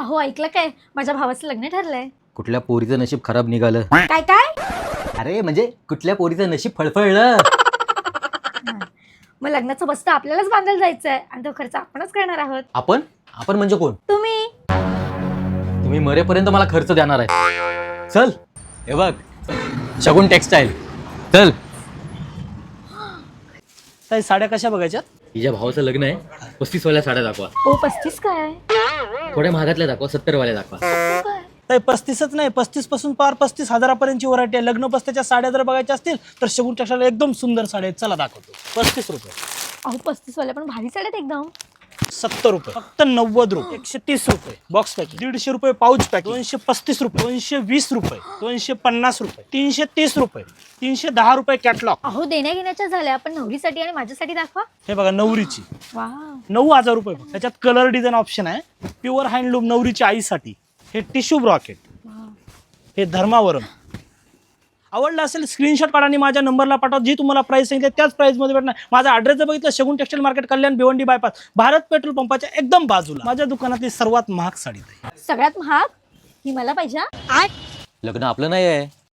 अहो ऐकलं काय, माझ्या भावाचं लग्न ठरलंय. कुठल्या पोरीचं नशीब खराब निघालं? काय काय? अरे म्हणजे कुठल्या पोरीचं नशीब फळफळलं? मग लग्नाचं बस्तं आपल्यालाच बांधायला जायचंय आणि तो खर्च आपणच करणार आहोत. आपण आपण म्हणजे कोण? तुम्ही. तुम्ही मरेपर्यंत मला खर्च देणार आहे. चल हे बघ, शगुन टेक्सटाईल. चल. ताई साड्या कशा बघायच्या? तिच्या भावाचं लग्न आहे, 35 वाल्या साड्या दाखवा. ओ 35 काय? थोड्या महागातल्या दाखवा, 70 वाल्या दाखवा. काय? ताई 35च नाही, 35 पासून पार 35,000पर्यंतची व्हरायटी आहे. लग्न बसत्याच्या साड्या जर बघायच्या असतील तर शगुन टेक्सटाईल एकदम सुंदर साड्या आहेत. चला दाखवतो. 35 रुपये. अहो 35 वाल्या पण भारी साड्यात एकदम. 70 रुपये. फक्त 90 रुपये. 130 रुपये बॉक्स पॅकिंग. 150 रुपये पाऊच पॅकिंग. 235 रुपये. 220 रुपये. 250 रुपये. 330 रुपये. 310 रुपये कॅटलॉग. अहो देण्या घेण्याच्या झाल्या, पण नवरीसाठी आणि माझ्यासाठी दाखवा. हे बघा नवरीची वा. 9,000 रुपये. त्याच्यात कलर डिझाईन ऑप्शन आहे. प्युअर हँडलूम नवरीच्या आईसाठी. हे टिश्यू ब्रॉकेट. हे धर्मावरम. आवडलं असेल स्क्रीनशॉट काढा आणि माझ्या नंबरला पाठवा. जी तुम्हाला प्राइस सांगितली त्याच प्राइसमध्ये भेटणार. माझा ॲड्रेस जर बघितलं, शगुन टेक्सटाईल मार्केट, कल्याण, भिवंडी बायपास, भारत पेट्रोल पंपाच्या एकदम बाजूला. माझ्या दुकानातली सर्वात महाग साडी. सगळ्यात महाग ही मला पाहिजे. लग्न आपलं नाही आहे,